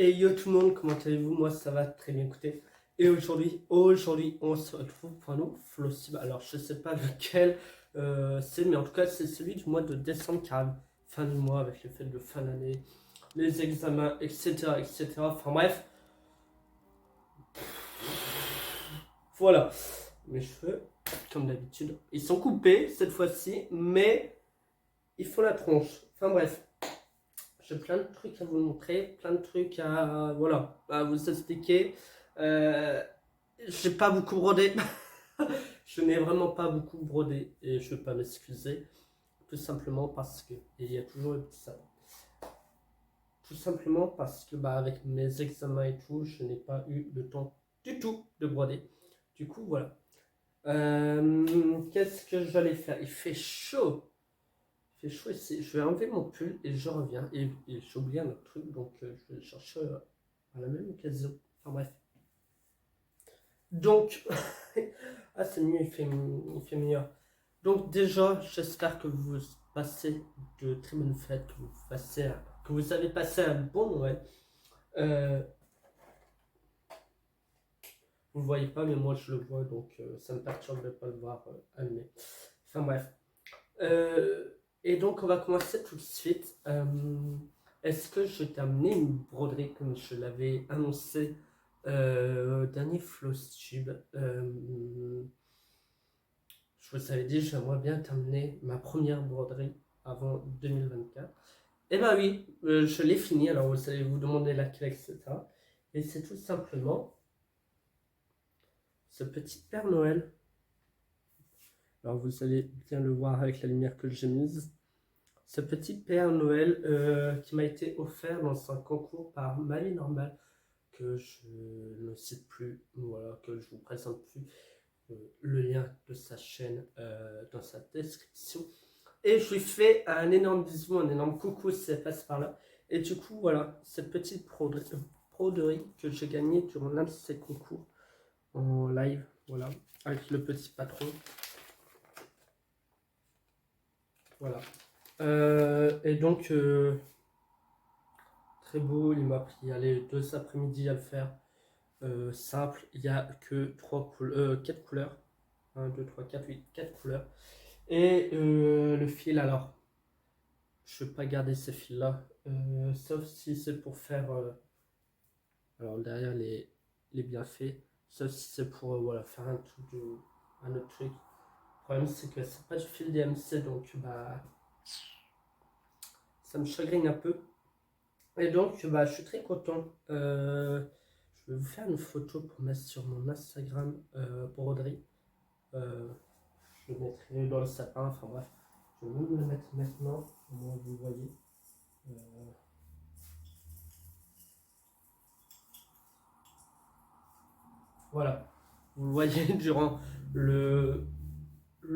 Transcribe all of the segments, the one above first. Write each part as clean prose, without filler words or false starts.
Et yo tout le monde, comment allez-vous? Moi ça va très bien, écoutez. Et aujourd'hui, on se retrouve pour un nouveau Flossib. Alors je sais pas lequel c'est, mais en tout cas c'est celui du mois de décembre qui arrive. Fin du mois avec les fêtes de fin d'année, les examens, etc. etc. Enfin bref, voilà. Mes cheveux, comme d'habitude, ils sont coupés cette fois-ci, mais il faut la tronche. Enfin bref. J'ai plein de trucs à vous montrer, plein de trucs à, voilà, à vous expliquer. Euh, j'ai pas beaucoup brodé. Je n'ai vraiment pas beaucoup brodé et je ne vais pas m'excuser. Tout simplement parce que, et il y a toujours eu ça. Tout simplement parce que avec mes examens et tout, je n'ai pas eu le temps du tout de broder. Du coup, voilà. Qu'est-ce que j'allais faire? Il fait chaud. Il fait chaud ici. Je vais enlever mon pull et je reviens. Et j'ai oublié un autre truc, donc je vais le chercher à la même occasion. Enfin bref. Donc, ah c'est mieux, il fait meilleur. Donc déjà, j'espère que vous passez de très bonnes fêtes, que vous avez passé un bon Noël. Euh, vous ne le voyez pas, mais moi je le vois, donc ça me perturbe de ne pas le voir allumé. Enfin bref. Et donc on va commencer tout de suite. Est-ce que je t'ai amené une broderie comme je l'avais annoncé au dernier Flowstube? Je vous avais dit, j'aimerais bien terminer ma première broderie avant 2024. Eh ben oui, je l'ai fini, alors vous allez vous demander laquelle, etc. Et c'est tout simplement ce petit Père Noël. Alors vous allez bien le voir avec la lumière que j'ai mise. Ce petit Père Noël qui m'a été offert dans un concours par Ma Vie Normale, que je ne cite plus, voilà, que je vous présente plus. Le lien de sa chaîne dans sa description. Et je lui fais un énorme bisou, un énorme coucou si elle passe par là. Et du coup, voilà, cette petite broderie que j'ai gagnée durant l'un de ces concours en live, voilà, avec le petit patron. Voilà. Et donc, très beau, il m'a pris allez, 2 après-midi à le faire. Simple, il n'y a que 4 couleurs. 1, 2, 3, 4, 8, 4 couleurs. Et le fil, alors, je ne vais pas garder ces fils-là, sauf si c'est pour faire, alors derrière les bienfaits, sauf si c'est pour voilà, faire un autre truc. Le problème, c'est que c'est pas du fil DMC, donc bah, ça me chagrine un peu. Et donc, bah, je suis très content. Je vais vous faire une photo pour mettre sur mon Instagram broderie. Je le mettrai dans le sapin, enfin bref. Je vais même le mettre maintenant, au moins vous voyez. Euh, voilà. Vous voyez durant le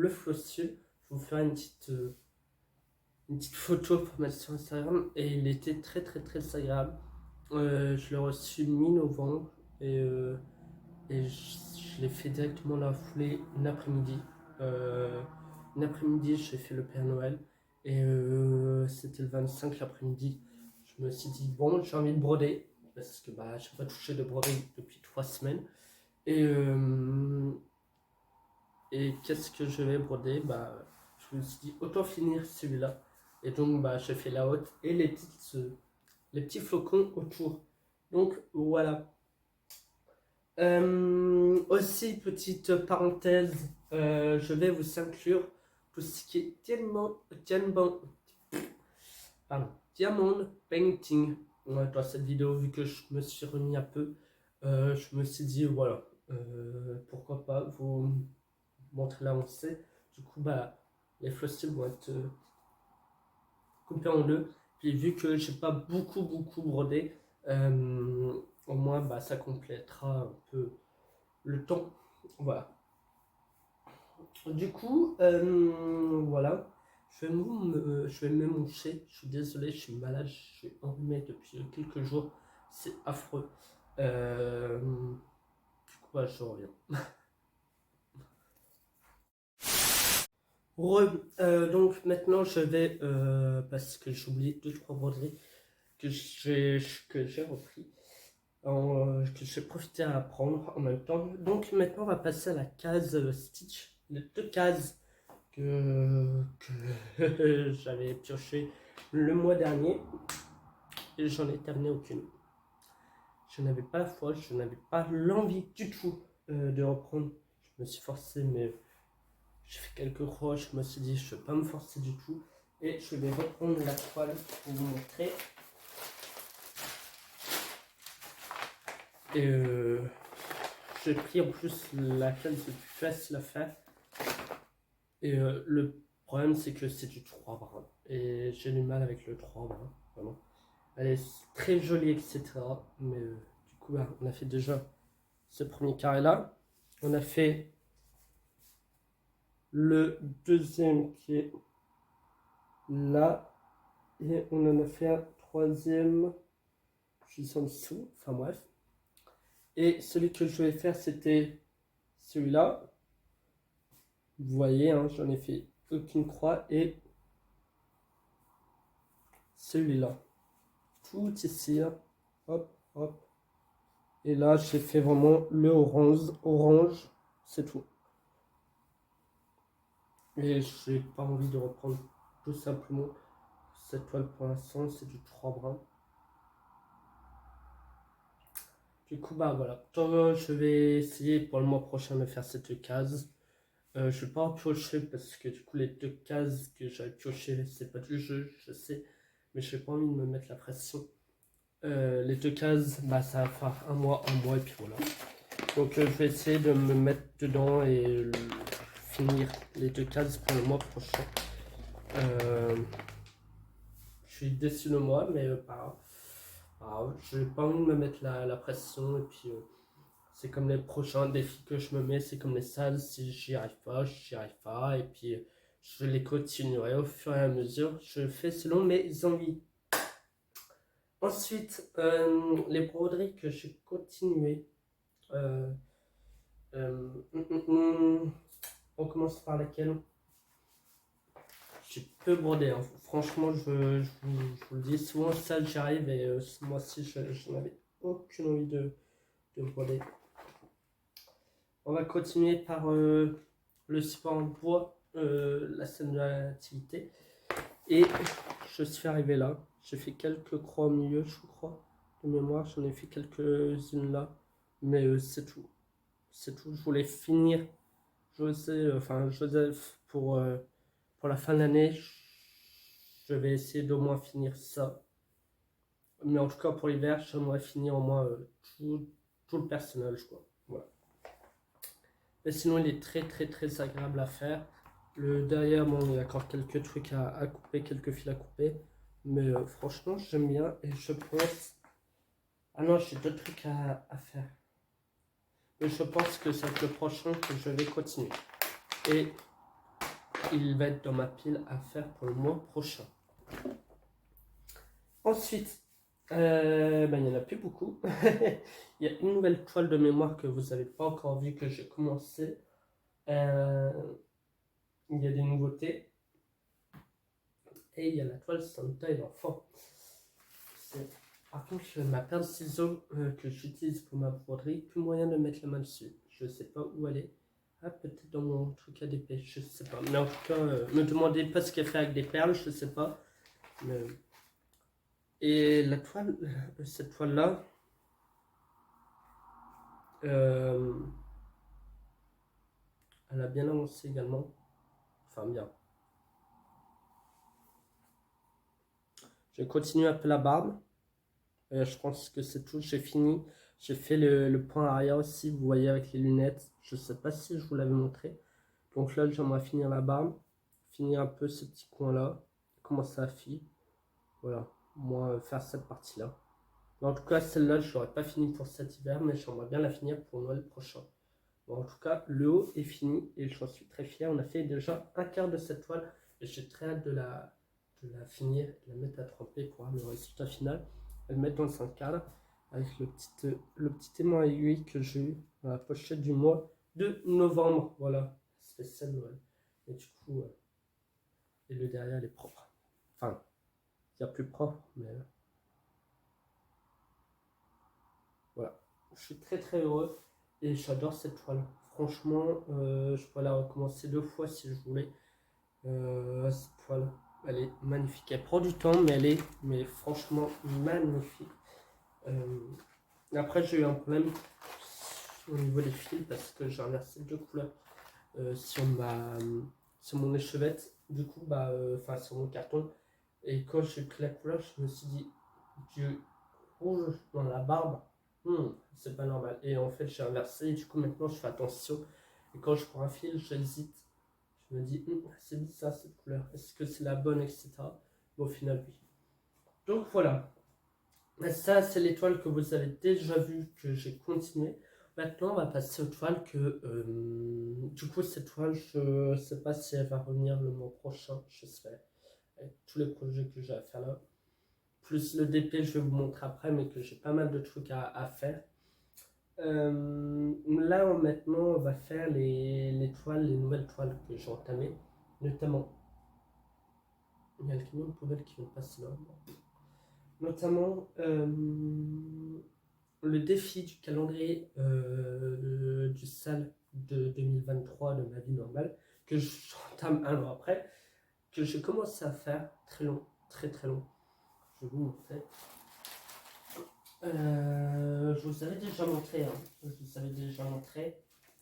flowstyle. Je vais vous faire une petite photo pour mettre sur Instagram. Et il était très très très agréable. Je l'ai reçu mi-novembre. Et je l'ai fait directement dans la foulée une après-midi. Une après-midi, j'ai fait le Père Noël. Et c'était le 25 l'après-midi. Je me suis dit, bon, j'ai envie de broder. Parce que bah, je n'ai pas touché de broderie depuis 3 semaines. Et qu'est-ce que je vais broder? Bah, je me suis dit, autant finir celui-là. Et donc, bah, j'ai fait la haute et les petits flocons autour. Donc, voilà. Aussi, petite parenthèse, je vais vous inclure tout ce qui est diamond painting. Ouais, dans cette vidéo, vu que je me suis remis un peu, je me suis dit, voilà, pourquoi pas vous montrer l'avancée. Du coup, bah, les flowstyles vont être coupés en deux. Puis vu que j'ai pas beaucoup brodé, au moins bah, ça complétera un peu le temps. Voilà. Du coup, voilà. Je vais me moucher. Je suis désolé, je suis malade. Je suis enrhumé depuis quelques jours. C'est affreux. Du coup, bah, je reviens. Donc maintenant je vais, parce que j'ai oublié 2-3 broderies, que j'ai repris, que j'ai profité à apprendre en même temps. Donc maintenant on va passer à la case Stitch, les deux cases que j'avais pioché le mois dernier et j'en ai terminé aucune. Je n'avais pas la foi, je n'avais pas l'envie du tout de reprendre. Je me suis forcé, mais j'ai fait quelques croix, je me suis dit je ne vais pas me forcer du tout. Et je vais reprendre la toile pour vous montrer. Et j'ai pris en plus laquelle c'est plus facile à faire. Et le problème c'est que c'est du 3 brins. Et j'ai du mal avec le 3 brins, vraiment. Elle est très jolie, etc. Mais du coup, bah, on a fait déjà ce premier carré là. On a fait le deuxième qui est là. Et on en a fait un troisième juste en dessous. Enfin bref. Et celui que je vais faire, c'était celui-là. Vous voyez, hein, j'en ai fait aucune croix. Et celui-là. Tout ici. Hein. Hop, hop. Et là, j'ai fait vraiment le orange. Orange, c'est tout. Et j'ai pas envie de reprendre tout simplement cette toile pour l'instant, c'est du 3 brins. Du coup, bah voilà. Donc, je vais essayer pour le mois prochain de faire cette case. Je vais pas en piocher parce que du coup, les deux cases que j'avais pioché, c'est pas du jeu, je sais. Mais j'ai pas envie de me mettre la pression. Les deux cases, bah ça va faire un mois, et puis voilà. Donc, je vais essayer de me mettre dedans et finir les deux cases pour le mois prochain. Je suis déçu de moi, mais pas grave. Je n'ai pas envie de me mettre la pression. Et puis, c'est comme les prochains défis que je me mets, c'est comme les salles. Si j'y arrive pas, j'y arrive pas. Et puis, je les continuerai au fur et à mesure. Je fais selon mes envies. Ensuite, les broderies que j'ai continué. Euh, euh, hum, hum, on commence par laquelle? J'ai peu brodé, hein. Franchement, je vous le dis, souvent ça j'y arrive et ce mois-ci je n'avais aucune envie de broder. On va continuer par le support en bois, la scène de l'activité. Et je suis arrivé là. J'ai fait quelques croix au milieu, je crois, de mémoire. J'en ai fait quelques-unes là. Mais c'est tout. C'est tout. Je voulais finir. Joseph, pour la fin de l'année, je vais essayer d'au moins finir ça. Mais en tout cas, pour l'hiver, j'aimerais finir au moins tout le personnage, quoi. Voilà. Mais sinon, il est très, très, très agréable à faire. Le derrière, bon, il y a encore quelques trucs à couper, quelques fils à couper. Mais franchement, j'aime bien et je pense... Ah non, j'ai d'autres trucs à faire. Mais je pense que c'est le prochain que je vais continuer. Et il va être dans ma pile à faire pour le mois prochain. Ensuite, il n'y en a plus beaucoup. Il y a une nouvelle toile de mémoire que vous n'avez pas encore vue, que j'ai commencé. Il y a des nouveautés. Et il y a la toile Santa et l'enfant. Par contre, ma paire de ciseaux que j'utilise pour ma broderie, plus moyen de mettre la main dessus. Je ne sais pas où elle est. Ah, peut-être dans mon truc à dépêche, je ne sais pas. Mais en tout cas, me demandez pas ce qu'elle fait avec des perles, je ne sais pas. Mais... Et la toile, cette toile-là, elle a bien avancé également. Enfin, bien. Je continue un peu la barbe. Je pense que c'est tout, j'ai fini. J'ai fait le point arrière aussi, vous voyez avec les lunettes. Je ne sais pas si je vous l'avais montré. Donc là, j'aimerais finir la barbe, finir un peu ce petit coin-là, commencer à filer. Voilà, moi, faire cette partie-là. Mais en tout cas, celle-là, je l'aurais pas fini pour cet hiver, mais j'aimerais bien la finir pour Noël prochain. Bon, en tout cas, le haut est fini et j'en suis très fier. On a fait déjà un quart de cette toile et j'ai très hâte de la finir, de la mettre à tremper pour avoir le résultat final. Et le mettre dans un cadre avec le petit aimant à aiguille que j'ai eu dans la pochette du mois de novembre. Voilà, spécial Noël. Et du coup, et le derrière, il est propre. Enfin, il y a plus propre, mais je suis très très heureux et j'adore cette toile. Franchement, je pourrais la recommencer 2 fois si je voulais. Cette toile, elle est magnifique. Elle prend du temps, mais elle est franchement magnifique. Euh, Après, j'ai eu un problème au niveau des fils parce que j'ai inversé 2 couleurs sur mon échevette. Du coup, enfin sur mon carton. Et quand j'ai pris la couleur, je me suis dit, du rouge dans la barbe, c'est pas normal. Et en fait, j'ai inversé. Et du coup, maintenant, je fais attention. Et quand je prends un fil, j'hésite. Je me dis, c'est bizarre cette couleur. Est-ce que c'est la bonne, etc. Bon, au final, oui. Donc voilà. Ça, c'est l'étoile que vous avez déjà vue, que j'ai continué. Maintenant, on va passer aux toiles que. Du coup, cette toile, je sais pas si elle va revenir le mois prochain, j'espère. Avec tous les projets que j'ai à faire là. Plus le DP, je vais vous montrer après, mais que j'ai pas mal de trucs à faire. Là, maintenant, on va faire les toiles, les nouvelles toiles que j'ai entamées. Notamment, il y a le camion de poubelle qui vient de passer là. Notamment, le défi du calendrier du SAL de 2023 de ma vie normale, que j'entame un an après, que j'ai commencé à faire, très long, très très long. Je vais vous montrer. Je vous avais déjà montré,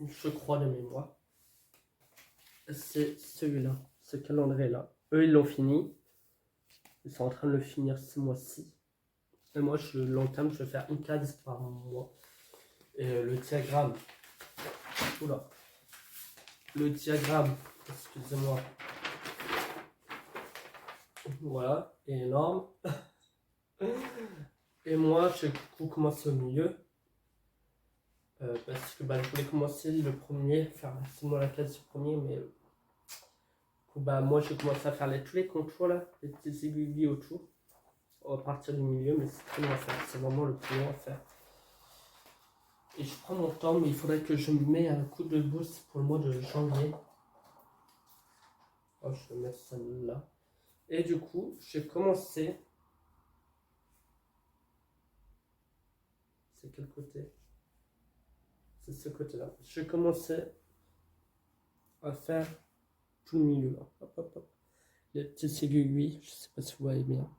je crois de mémoire. C'est celui-là, ce calendrier-là. Eux, ils l'ont fini. Ils sont en train de le finir ce mois-ci. Et moi, je l'entame, je vais faire une case par mois. Et le diagramme. Oula. Le diagramme, excusez-moi. Voilà, est énorme. Et moi, je vais commencer au milieu. Parce que je voulais commencer le premier, faire seulement la case du premier, mais moi je commence à faire tous les contours là, les petites aiguilles autour, à partir du milieu, mais c'est très long à faire, c'est vraiment le plus long à faire. Et je prends mon temps, mais il faudrait que je me mette un coup de boost pour le mois de janvier. Oh, je vais mettre ça là. Et du coup, j'ai commencé. C'est quel côté? C'est ce côté-là. J'ai commencé à faire tout le milieu là. Hop, hop, hop. Les petites aiguilles, je sais pas si vous voyez bien.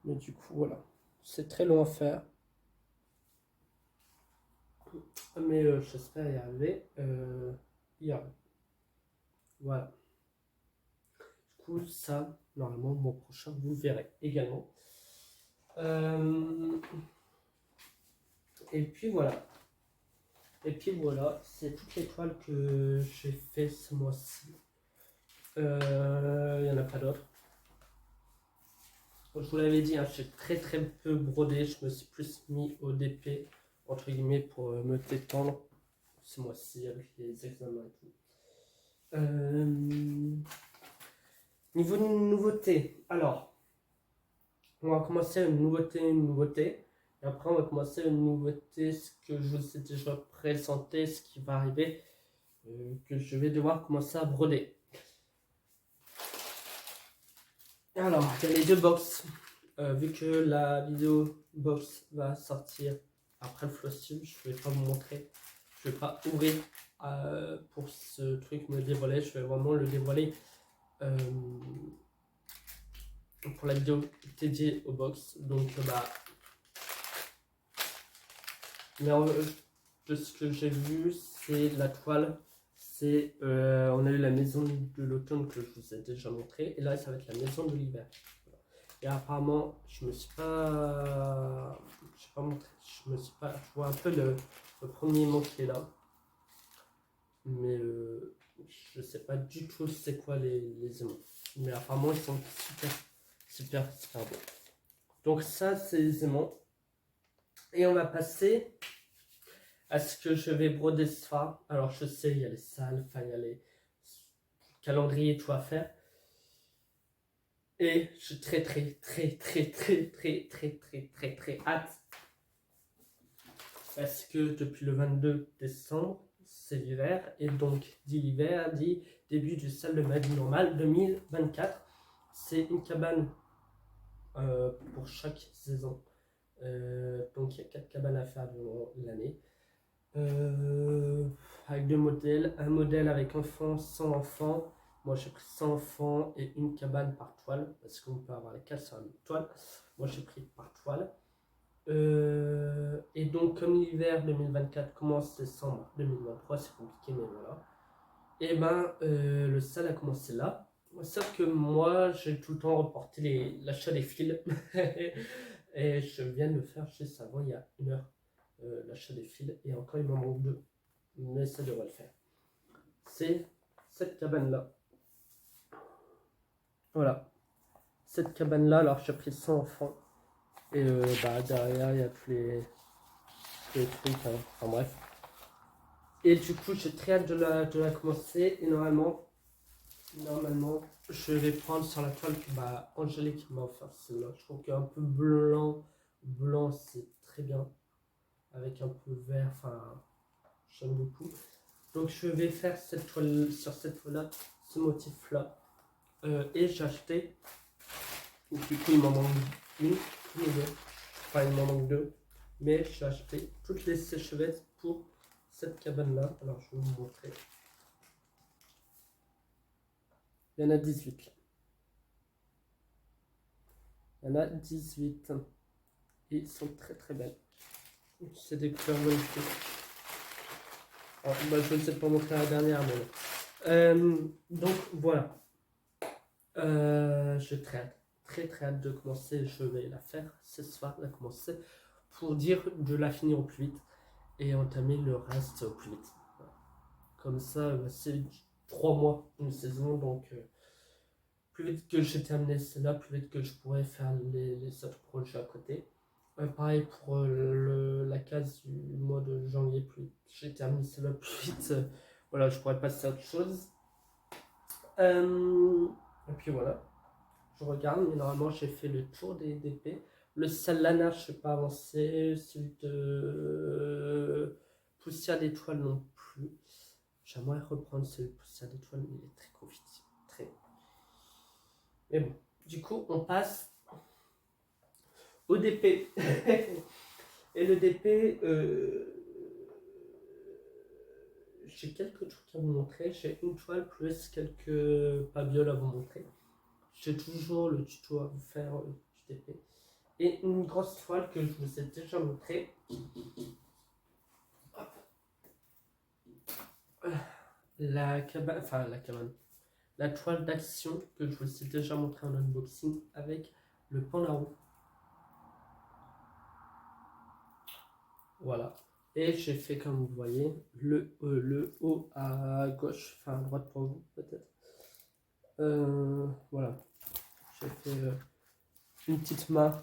Mais du coup, voilà. C'est très long à faire. Mais j'espère y arriver. Y arriver. Voilà. Du coup, ça, normalement, mon prochain, vous le verrez également. Et puis voilà. C'est toutes les toiles que j'ai fait ce mois-ci. Il n'y en a pas d'autres. Je vous l'avais dit, j'ai très très peu brodé. Je me suis plus mis au DP, entre guillemets, pour me détendre ce mois-ci avec les examens et tout. Niveau nouveauté, alors, on va commencer une nouveauté. Et après, on va commencer une nouveauté, ce que je vous ai déjà présenté, ce qui va arriver, que je vais devoir commencer à broder. Alors, il y a les 2 box. Vu que la vidéo box va sortir après le flosstube, je ne vais pas vous montrer. Je ne vais pas ouvrir pour ce truc me dévoiler. Je vais vraiment le dévoiler pour la vidéo dédiée aux box. Donc, mais de ce que j'ai vu, c'est la toile. On a eu la maison de l'automne que je vous ai déjà montré. Et là, ça va être la maison de l'hiver. Et apparemment, je me suis pas montré. Je vois un peu le premier mot qui est là. Mais je sais pas du tout c'est quoi les émots. Mais apparemment, ils sont super bons. Donc ça, c'est les aimants. Et on va passer à ce que je vais broder ce soir. Alors je sais, il y a les salles, il y a les calendriers, tout à faire. Et je suis très hâte. Parce que depuis le 22 décembre, c'est l'hiver. Et donc, dit l'hiver, dit début du salle de ma vie normale 2024. C'est une cabane pour chaque saison. Donc il y a 4 cabanes à faire durant l'année. Avec 2 modèles. Un modèle avec enfants, sans enfants. Moi j'ai pris 100 enfants et une cabane par toile. Parce qu'on peut avoir les 4 sur la même toile. Moi j'ai pris par toile. Et donc comme l'hiver 2024 commence décembre 2023, c'est compliqué mais voilà. Et ben le sale a commencé là. Sauf que moi j'ai tout le temps reporté l'achat des fils. Et je viens de le faire chez Savon il y a 1 heure. L'achat des fils et encore il m'en manque 2. Mais ça devrait le faire. C'est cette cabane là. Voilà. Cette cabane là, alors j'ai pris 100 enfants. Et derrière il y a tous les trucs. Hein. Enfin bref. Et du coup j'ai très hâte de la commencer. Et normalement, je vais prendre sur la toile que Angélique m'a offert celle-là. Je trouve qu'un peu blanc c'est très bien. Avec un peu vert, enfin j'aime beaucoup. Donc je vais faire cette toile, sur cette toile là, ce motif là. Et j'ai acheté, du coup il m'en manque une, enfin il m'en manque 2. Mais j'ai acheté toutes les sèche-vêtements pour cette cabane là. Alors je vais vous montrer. Il y en a 18. Il y en a 18. Et ils sont très très belles. C'est des couleurs magnifiques. Alors, je ne vais peut-être pas montrer la dernière, mais donc voilà. J'ai très hâte de commencer. Je vais la faire ce soir, la commencer pour dire de la finir au plus vite et entamer le reste au plus vite. Voilà. Comme ça, c'est 3 mois, une saison, donc plus vite que j'ai terminé celle-là, plus vite que je pourrais faire les autres projets à côté. Pareil pour la case du mois de janvier, plus vite j'ai terminé celle-là, plus vite voilà, je pourrais passer à autre chose. Et puis voilà, je regarde, mais normalement j'ai fait le tour des DP. Le Salana, je ne sais pas avancer. Celui de Poussière d'étoile non plus. J'aimerais reprendre celui de Poussière d'étoile, mais il est très compliqué. Très. Mais bon, du coup, on passe au DP. Et le DP, j'ai quelques trucs à vous montrer. J'ai une toile plus quelques pavioles à vous montrer. J'ai toujours le tuto à vous faire du DP. Et une grosse toile que je vous ai déjà montrée. La cabane. La toile d'action que je vous ai déjà montré en unboxing avec le Pandaro. Voilà. Et j'ai fait, comme vous voyez, le haut à gauche, enfin à droite pour vous peut-être. Voilà. J'ai fait une petite main.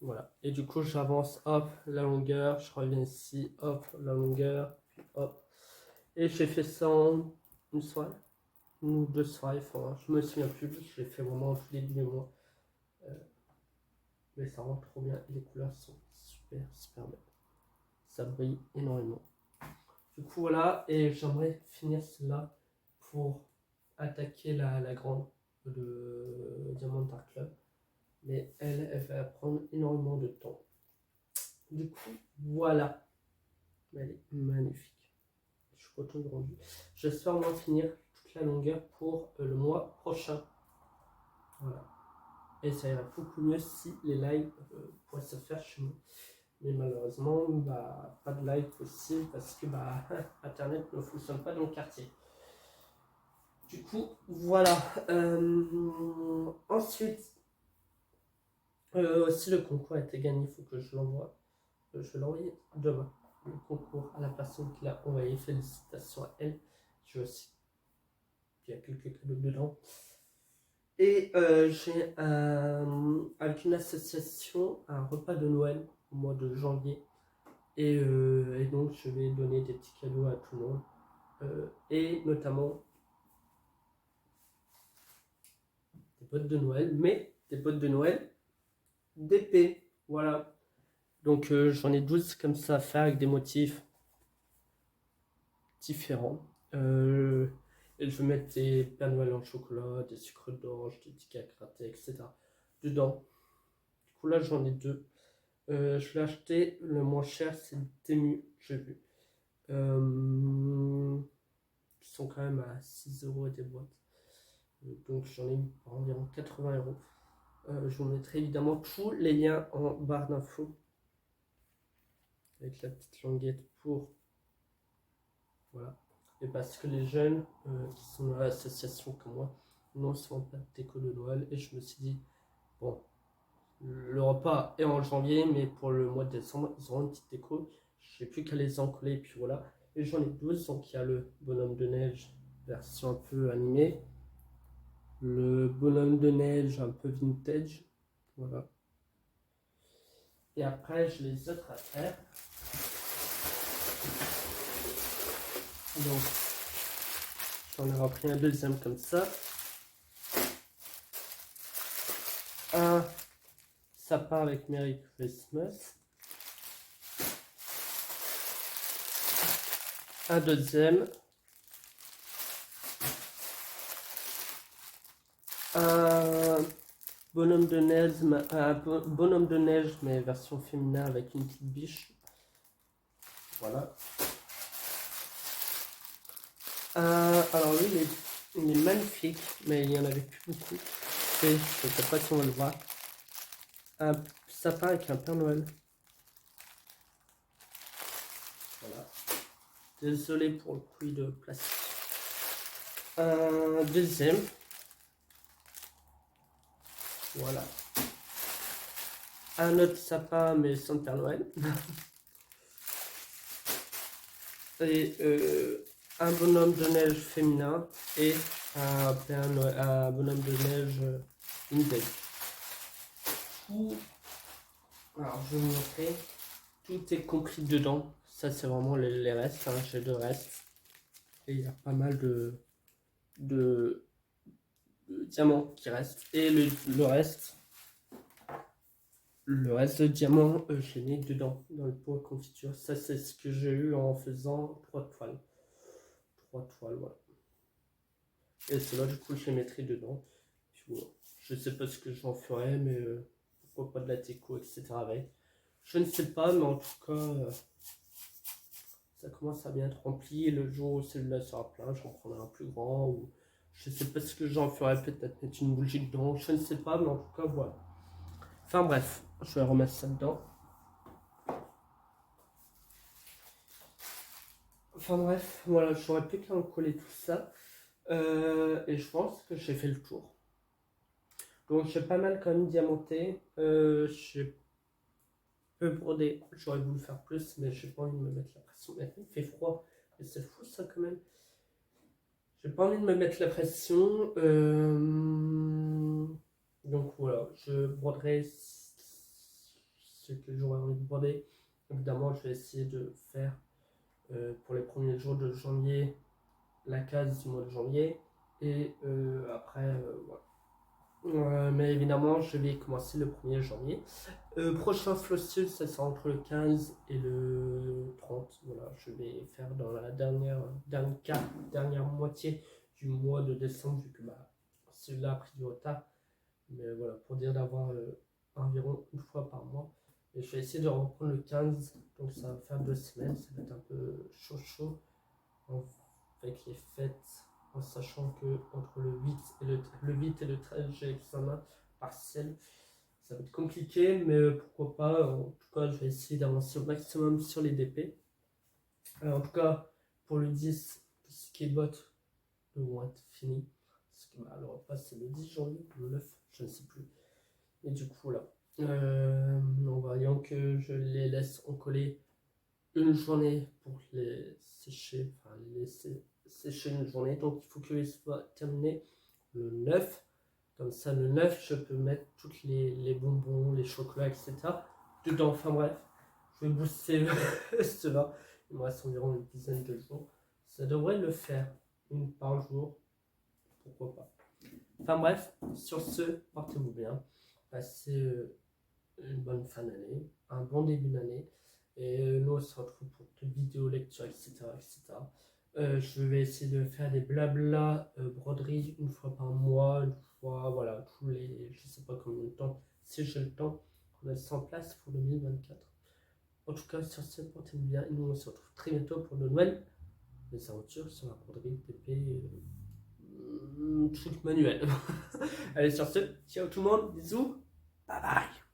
Voilà. Et du coup, j'avance, hop, la longueur. Je reviens ici, hop, la longueur. Puis hop. Et j'ai fait ça en une soirée. Une ou 2 soirées. Enfin, je me souviens plus. Je l'ai fait vraiment tous les 2 mois. Mais ça rend trop bien. Et les couleurs sont super belles. Ça brille énormément. Du coup, voilà. Et j'aimerais finir cela pour attaquer la grande de Diamond Dark Club. Mais elle va prendre énormément de temps. Du coup, voilà. Elle est magnifique. Je suis content du rendu. J'espère en finir toute la longueur pour le mois prochain. Voilà. Et ça ira beaucoup mieux si les lives pourraient se faire chez moi. Mais malheureusement, pas de live possible parce que Internet ne fonctionne pas dans le quartier. Du coup, voilà. Ensuite, si le concours a été gagné, il faut que je l'envoie. Je vais l'envoyer demain. Le concours à la personne qui l'a envoyé. Félicitations à elle. Je vais aussi. Il y a quelques cadeaux dedans. Et j'ai avec une association un repas de Noël au mois de janvier. Et donc je vais donner des petits cadeaux à tout le monde. Et notamment des bottes de Noël, mais des bottes de Noël d'épée. Voilà. Donc j'en ai 12 comme ça à faire avec des motifs différents. Et je vais mettre des Père Noël en chocolat, des sucres d'orge, des tickets à gratter, etc. dedans. coup là j'en ai deux. Je l'ai acheté, le moins cher c'est le Temu, j'ai vu. Qui sont quand même à 6 euros des boîtes. Donc j'en ai eu pour environ 80 euros. Je vous mettrai évidemment tous les liens en barre d'infos. Avec la petite languette pour... Voilà. Et parce que les jeunes qui sont dans l'association comme moi n'ont souvent pas de déco de Noël. Et je me suis dit, bon, le repas est en janvier, mais pour le mois de décembre, ils auront une petite déco. Je n'ai plus qu'à les encoller, et puis voilà. Et j'en ai 12, donc il y a le bonhomme de neige, version un peu animée. Le bonhomme de neige un peu vintage. Voilà. Et après, j'ai les autres à faire. Donc, j'en ai repris un deuxième comme ça. Un sapin avec Merry Christmas. Un deuxième. Un bonhomme de neige, mais version féminin avec une petite biche. Voilà. Alors lui, il est magnifique, mais il n'y en avait plus beaucoup. Et je ne sais pas si on va le voir. Un sapin avec un Père Noël. Voilà. Désolé pour le bruit de plastique. Un deuxième. Voilà. Un autre sapin, mais sans Père Noël. Et un bonhomme de neige féminin et un bonhomme de neige vintage. Tout, alors je vais vous montrer, tout est compris dedans. Ça c'est vraiment les restes, hein. J'ai deux restes. Et il y a pas mal de diamants qui restent. Et le reste de diamants, je l'ai mis dedans, dans le pot à confiture. Ça c'est ce que j'ai eu en faisant 3 toiles. 3 toiles, voilà. Et cela du coup je les mettrai dedans. Puis, voilà. Je sais pas ce que j'en ferai, mais pourquoi pas de la déco, etc. avec. Je ne sais pas, mais en tout cas, ça commence à bien être rempli. Et le jour où celui-là sera plein, j'en prendrai un plus grand. Ou je sais pas ce que j'en ferai, peut-être mettre une bougie dedans. Je ne sais pas, mais en tout cas, voilà. Enfin bref, je vais remettre ça dedans. Enfin bref, voilà, j'aurais plus qu'à en coller tout ça. Et je pense que j'ai fait le tour. Donc j'ai pas mal quand même diamanté. J'ai peu brodé. J'aurais voulu faire plus, mais j'ai pas envie de me mettre la pression. Il fait froid. Et c'est fou ça quand même. J'ai pas envie de me mettre la pression. Donc voilà, je broderai ce que j'aurais envie de broder. Évidemment, je vais essayer de faire pour les premiers jours de janvier la case du mois de janvier. Et après, voilà. Mais évidemment, je vais commencer le 1er janvier. Prochain flossul, ça sera entre le 15 et le 30. Voilà, je vais faire dans la dernière moitié du mois de décembre, vu que celui-là a pris du retard. Mais voilà, pour dire d'avoir environ une fois par mois. Et je vais essayer de reprendre le 15, donc ça va faire 2 semaines. Ça va être un peu chaud avec les fêtes, en sachant que entre le 8 et le 13, j'ai l'examen partiel. Ça va être compliqué, mais pourquoi pas. En tout cas, je vais essayer d'avancer au maximum sur les DP. En tout cas, pour le 10, tout ce qui est bot vont être fini. Parce que le repas, c'est le 10 janvier, le 9, je ne sais plus. Et du coup, là, en voyant que je les laisse en coller une journée pour les sécher, enfin les laisser sécher une journée. Donc, il faut qu'ils soient terminés le 9. Comme ça, le 9, je peux mettre toutes les bonbons, les chocolats, etc. dedans. Enfin bref, je vais booster cela. Il me reste environ une dizaine de jours. Ça devrait le faire une par jour. Pourquoi pas. Enfin bref, sur ce, portez-vous bien. Passez une bonne fin d'année, un bon début d'année. Et nous, on se retrouve pour toute vidéo, lecture, etc. etc. Je vais essayer de faire des blabla broderies une fois par mois, une fois, voilà, tous les, je sais pas combien de temps, si j'ai le temps. mettre en place pour 2024. En tout cas, sur ce, portez-vous bien. Et nous, on se retrouve très bientôt pour de nouvelles aventures sur la broderie, TP, truc manuel. Allez, sur ce, ciao tout le monde, bisous, bye bye.